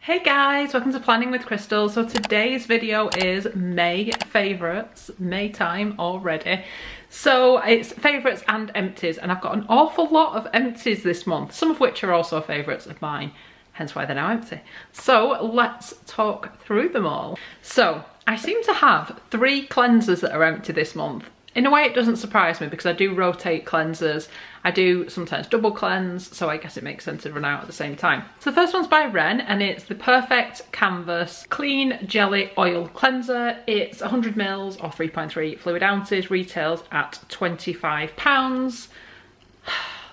Hey guys, welcome to Planning with Crystal. So today's video is May favourites, May time already. So it's favourites and empties, and I've got an awful lot of empties this month, some of which are also favourites of mine, hence why they're now empty. So let's talk through them all. So I seem to have 3 cleansers that are empty this month. In a way it doesn't surprise me because I do rotate cleansers. I do sometimes double cleanse, so I guess it makes sense to run out at the same time. So the first one's by Ren, and it's the Perfect Canvas Clean Jelly Oil Cleanser. It's 100 mils or 3.3 fluid ounces, retails at £25.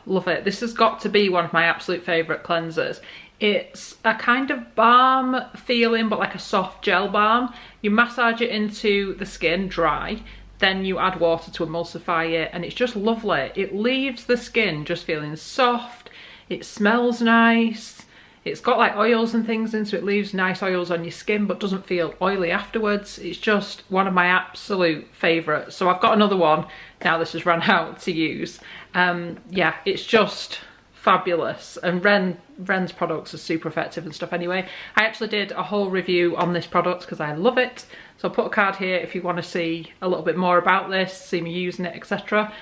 Love it. This has got to be one of my absolute favourite cleansers. It's a kind of balm feeling, but like a soft gel balm. You massage it into the skin dry, then you add water to emulsify it, and it's just lovely. It leaves the skin just feeling soft. It smells nice. It's got like oils and things in, so it leaves nice oils on your skin but doesn't feel oily afterwards. It's just one of my absolute favourites. So I've got another one now this has run out to use. Yeah, it's just fabulous, and Ren's products are super effective and stuff anyway. I actually did a whole review on this product because I love it, so I'll put a card here if you want to see a little bit more about this, see me using it, etc.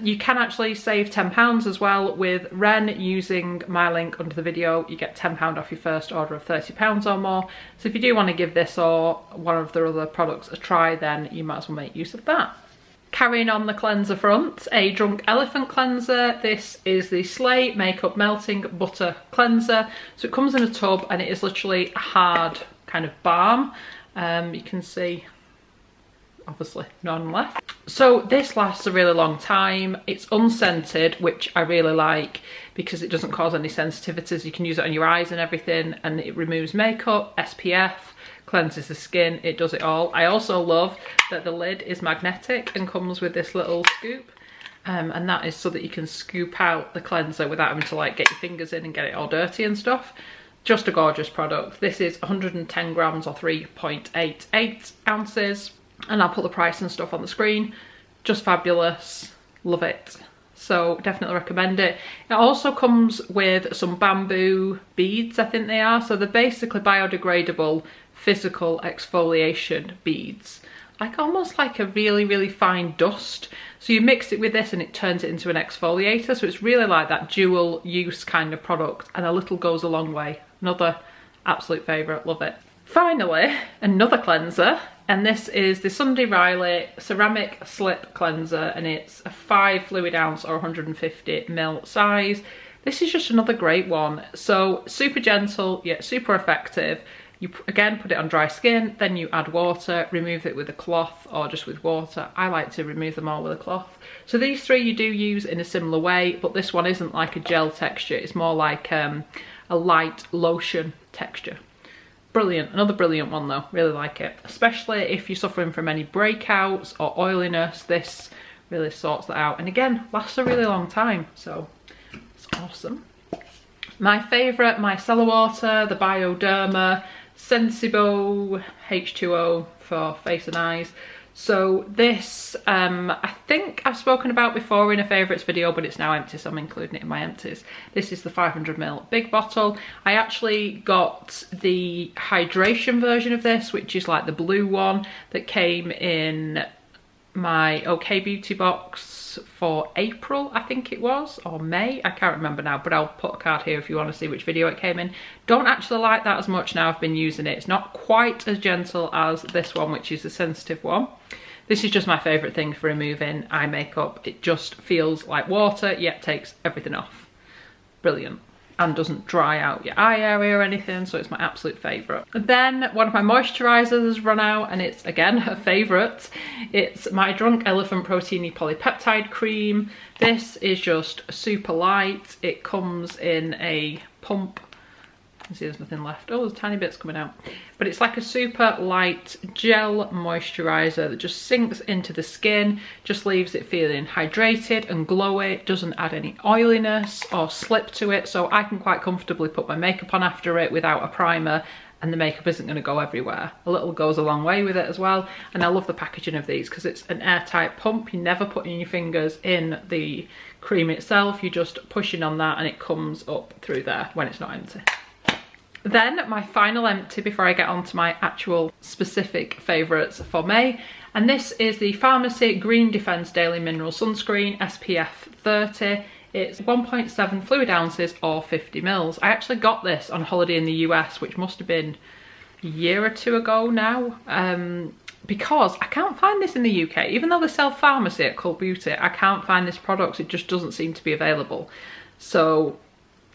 You can actually save £10 as well with Ren using my link under the video. You get £10 off your first order of £30 or more, so if you do want to give this or one of their other products a try, then you might as well make use of that. Carrying on the cleanser front, a Drunk Elephant cleanser. This is the Slay Makeup Melting Butter Cleanser. So it comes in a tub and it is literally a hard kind of balm. You can see, obviously, none left. So this lasts a really long time. It's unscented, which I really like because it doesn't cause any sensitivities. You can use it on your eyes and everything, and it removes makeup, SPF, cleanses the skin, it does it all. I also love that the lid is magnetic and comes with this little scoop, and that is so that you can scoop out the cleanser without having to like get your fingers in and get it all dirty and stuff. Just a gorgeous product. This is 110 grams or 3.88 ounces, and I'll put the price and stuff on the screen. Just fabulous, love it. So definitely recommend it. It also comes with some bamboo beads, I think they are. So they're basically biodegradable physical exfoliation beads, like almost like a really fine dust. So you mix it with this and it turns it into an exfoliator. So it's really like that dual use kind of product, and a little goes a long way. Another absolute favourite, love it. Finally, another cleanser, and this is the Sunday Riley Ceramic Slip Cleanser, and it's a 5 fluid ounce or 150 ml size. This is just another great one. So super gentle yet super effective. You again put it on dry skin, then you add water, remove it with a cloth or just with water. I like to remove them all with a cloth. So these 3 you do use in a similar way, but this one isn't like a gel texture. It's more like a light lotion texture. Brilliant, another brilliant one though, really like it. Especially if you're suffering from any breakouts or oiliness, this really sorts that out. And again, lasts a really long time, so it's awesome. My favourite, micellar water, the Bioderma Sensibo H2O for face and eyes. So this, I think I've spoken about before in a favourites video, but it's now empty, so I'm including it in my empties. This is the 500 ml big bottle. I actually got the hydration version of this, which is like the blue one that came in my OK Beauty box for April, I think it was, or May, I can't remember now, but I'll put a card here if you want to see which video it came in. Don't actually like that as much now I've been using it. It's not quite as gentle as this one, which is the sensitive one. This is just my favourite thing for removing eye makeup. It just feels like water, yet takes everything off. Brilliant. And doesn't dry out your eye area or anything, so it's my absolute favourite. Then one of my moisturisers has run out, and it's again a favourite. It's my Drunk Elephant Proteiny Polypeptide Cream. This is just super light. It comes in a pump. You can see there's nothing left. Oh, there's tiny bits coming out. But it's like a super light gel moisturiser that just sinks into the skin, just leaves it feeling hydrated and glowy, doesn't add any oiliness or slip to it, so I can quite comfortably put my makeup on after it without a primer, and the makeup isn't going to go everywhere. A little goes a long way with it as well. And I love the packaging of these because it's an airtight pump. You're never putting your fingers in the cream itself, you're just pushing on that and it comes up through there when it's not empty. Then my final empty before I get on to my actual specific favourites for May, and this is the Pharmacy Green Defence Daily Mineral Sunscreen SPF 30. It's 1.7 fluid ounces or 50 mils. I actually got this on holiday in the US, which must have been a year or two ago now, because I can't find this in the UK. Even though they sell Pharmacy at Cult Beauty, I can't find this product. It just doesn't seem to be available. So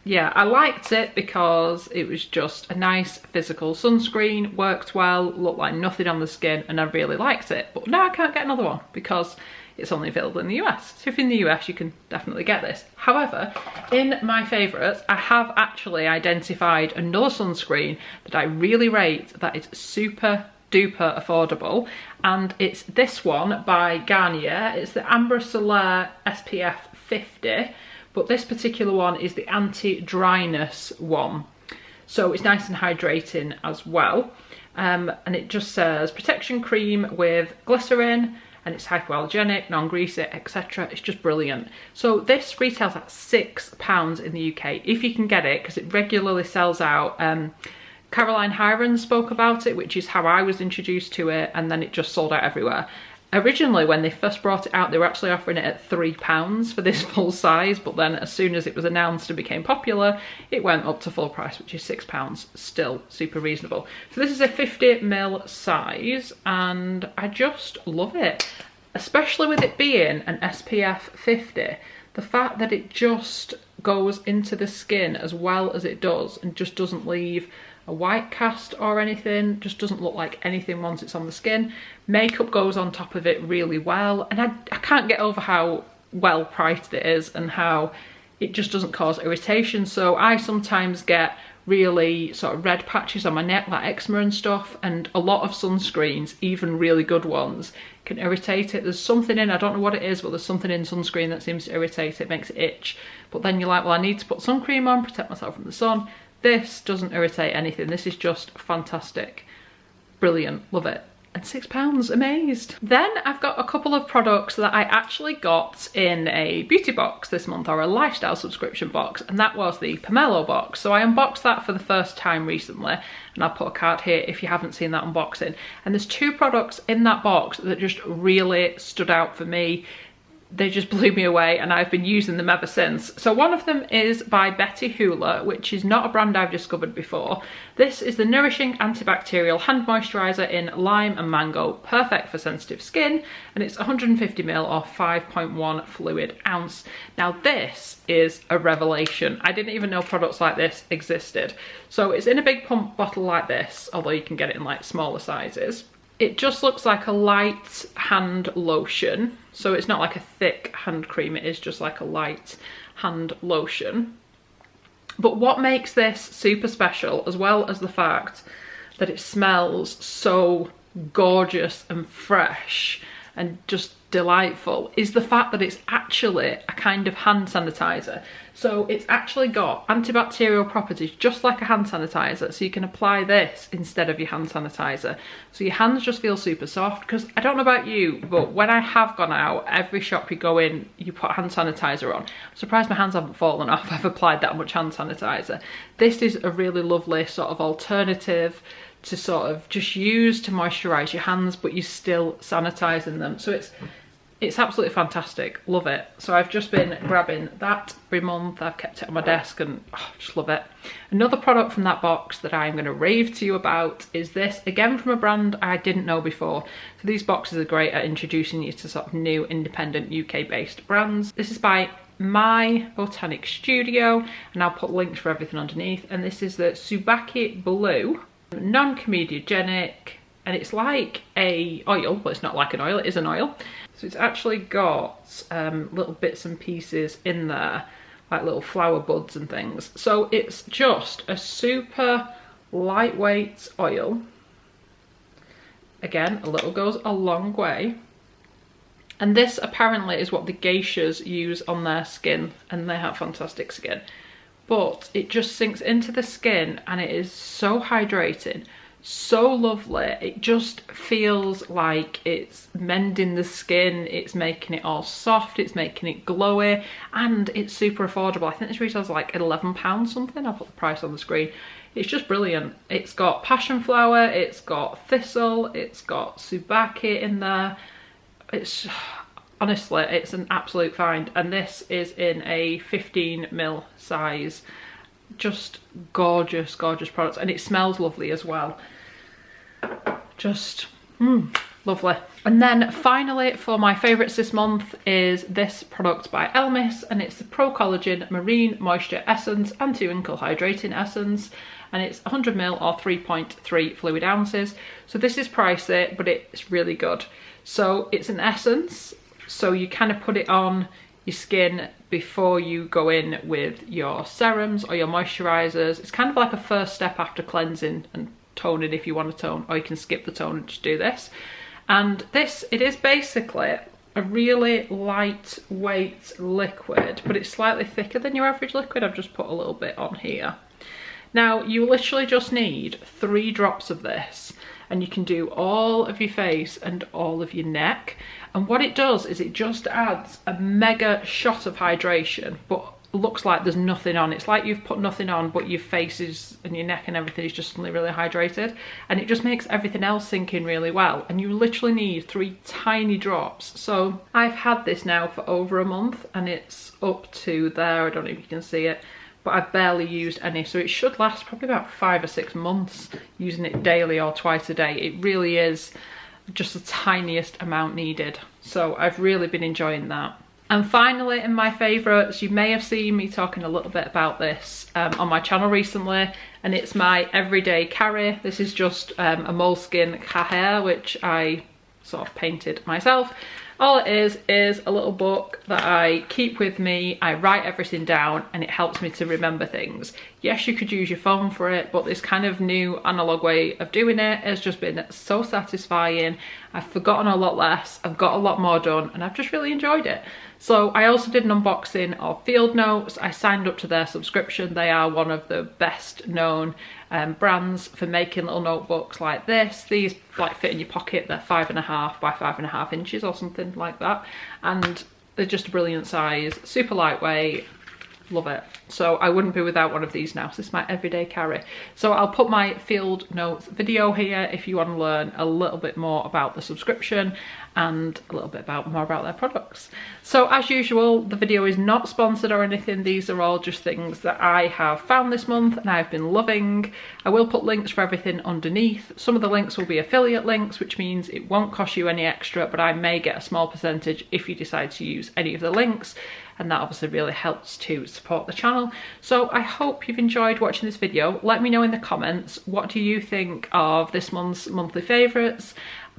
yeah, I liked it because it was just a nice physical sunscreen, worked well, looked like nothing on the skin, and I really liked it. But now I can't get another one because it's only available in the US. So if you're in the US, you can definitely get this. However, in my favourites, I have actually identified another sunscreen that I really rate that is super duper affordable, and it's this one by Garnier. It's the Amber Solaire SPF 50. But this particular one is the anti-dryness one. So it's nice and hydrating as well. And it just says protection cream with glycerin, and it's hypoallergenic, non-greasy, etc. It's just brilliant. So this retails at £6 in the UK, if you can get it, because it regularly sells out. Caroline Hiron spoke about it, which is how I was introduced to it, and then it just sold out everywhere. Originally, when they first brought it out, they were actually offering it at £3 for this full size, but then as soon as it was announced and became popular, it went up to full price, which is £6, still super reasonable. So this is a 50ml size, and I just love it, especially with it being an SPF 50. The fact that it just goes into the skin as well as it does and just doesn't leave a white cast or anything, just doesn't look like anything once it's on the skin. Makeup goes on top of it really well, and I can't get over how well priced it is and how it just doesn't cause irritation. So I sometimes get really sort of red patches on my neck, like eczema and stuff, and a lot of sunscreens, even really good ones, can irritate it. There's something in, I don't know what it is, but there's something in sunscreen that seems to irritate it, makes it itch. But then you're like, well, I need to put sun cream on, protect myself from the sun. This doesn't irritate anything. This is just fantastic. Brilliant. Love it. And £6, amazed. Then I've got a couple of products that I actually got in a beauty box this month, or a lifestyle subscription box, and that was the Pomelo box. So I unboxed that for the first time recently, and I'll put a card here if you haven't seen that unboxing. And there's two products in that box that just really stood out for me. They just blew me away, and I've been using them ever since. So one of them is by Betty Hooler, which is not a brand I've discovered before. This is the Nourishing Antibacterial Hand Moisturiser in Lime and Mango, perfect for sensitive skin, and it's 150ml or 5.1 fluid ounce. Now this is a revelation. I didn't even know products like this existed. So it's in a big pump bottle like this, although you can get it in like smaller sizes. It just looks like a light hand lotion. So it's not like a thick hand cream, it is just like a light hand lotion. But what makes this super special, as well as the fact that it smells so gorgeous and fresh and just delightful, is the fact that it's actually a kind of hand sanitizer. So it's actually got antibacterial properties just like a hand sanitizer, so you can apply this instead of your hand sanitizer, so your hands just feel super soft. Because I don't know about you, but when I have gone out, every shop you go in, you put hand sanitizer on. I'm surprised my hands haven't fallen off. I've applied that much hand sanitizer. This is a really lovely sort of alternative to sort of just use to moisturize your hands, but you're still sanitizing them. So it's absolutely fantastic. Love it. So I've just been grabbing that every month. I've kept it on my desk and just love it. Another product from that box that I'm going to rave to you about is this, again from a brand I didn't know before. So these boxes are great at introducing you to sort of new independent UK based brands. This is by My Botanic Studio, and I'll put links for everything underneath. And this is the Tsubaki Blue, non-comedogenic, and it's like a oil, but it's not like an oil, it is an oil. So it's actually got little bits and pieces in there, like little flower buds and things. So it's just a super lightweight oil. Again, a little goes a long way. And this apparently is what the geishas use on their skin, and they have fantastic skin. But it just sinks into the skin, and it is so hydrating, so lovely. It just feels like it's mending the skin, it's making it all soft, it's making it glowy, and it's super affordable. I think this retails like £11 something. I'll put the price on the screen. It's just brilliant. It's got passion flower, it's got thistle, it's got tsubaki in there. It's honestly, it's an absolute find, and this is in a 15ml size. Just gorgeous, gorgeous products, and it smells lovely as well. Just lovely. And then finally, for my favourites this month is this product by Elmis, and it's the Pro Collagen Marine Moisture Essence Anti-Wrinkle Hydrating Essence, and it's 100ml or 3.3 fluid ounces. So this is pricey, but it's really good. So it's an essence, so you kind of put it on your skin before you go in with your serums or your moisturisers. It's kind of like a first step after cleansing and toning if you want to tone, or you can skip the tone and just do this. And this, it is basically a really lightweight liquid, but it's slightly thicker than your average liquid. I've just put a little bit on here. Now you literally just need 3 drops of this, and you can do all of your face and all of your neck. And what it does is it just adds a mega shot of hydration, but looks like there's nothing on. It's like you've put nothing on, but your face is, and your neck and everything is just suddenly really hydrated, and it just makes everything else sink in really well. And you literally need 3 tiny drops. So I've had this now for over a month, and it's up to there. I don't know if you can see it, but I've barely used any, so it should last probably about 5 or 6 months using it daily or twice a day. It really is just the tiniest amount needed, so I've really been enjoying that. And finally, in my favourites, you may have seen me talking a little bit about this on my channel recently, and it's my everyday carry. This is just a moleskin cahier, which I sort of painted myself. All it is a little book that I keep with me. I write everything down, and it helps me to remember things. Yes, you could use your phone for it, but this kind of new analog way of doing it has just been so satisfying. I've forgotten a lot less, I've got a lot more done, and I've just really enjoyed it. So I also did an unboxing of Field Notes. I signed up to their subscription. They are one of the best known brands for making little notebooks like this. These like fit in your pocket. They're 5.5 by 5.5 inches or something like that, and they're just a brilliant size, super lightweight. Love it. So I wouldn't be without one of these now. So this is my everyday carry. So I'll put my Field Notes video here if you want to learn a little bit more about the subscription and a little bit more about their products. So as usual, the video is not sponsored or anything. These are all just things that I have found this month and I've been loving. I will put links for everything underneath. Some of the links will be affiliate links, which means it won't cost you any extra, but I may get a small percentage if you decide to use any of the links. And that obviously really helps to support the channel. So I hope you've enjoyed watching this video. Let me know in the comments, what do you think of this month's monthly favourites?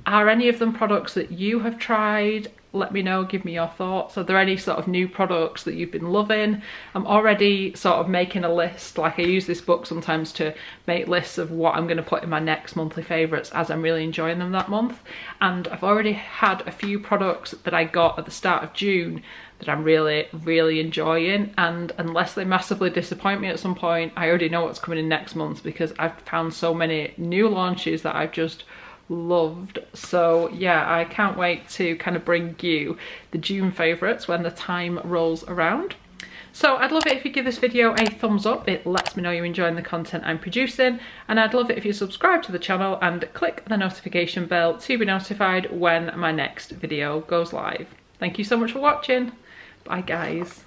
Are any of them products that you have tried? Let me know, give me your thoughts. Are there any sort of new products that you've been loving? I'm already sort of making a list. Like I use this book sometimes to make lists of what I'm going to put in my next monthly favourites as I'm really enjoying them that month. And I've already had a few products that I got at the start of June that I'm really, really enjoying, and unless they massively disappoint me at some point, I already know what's coming in next month because I've found so many new launches that I've just loved. So yeah, I can't wait to kind of bring you the June favourites when the time rolls around. So I'd love it if you give this video a thumbs up. It lets me know you're enjoying the content I'm producing, and I'd love it if you subscribe to the channel and click the notification bell to be notified when my next video goes live. Thank you so much for watching. Bye guys.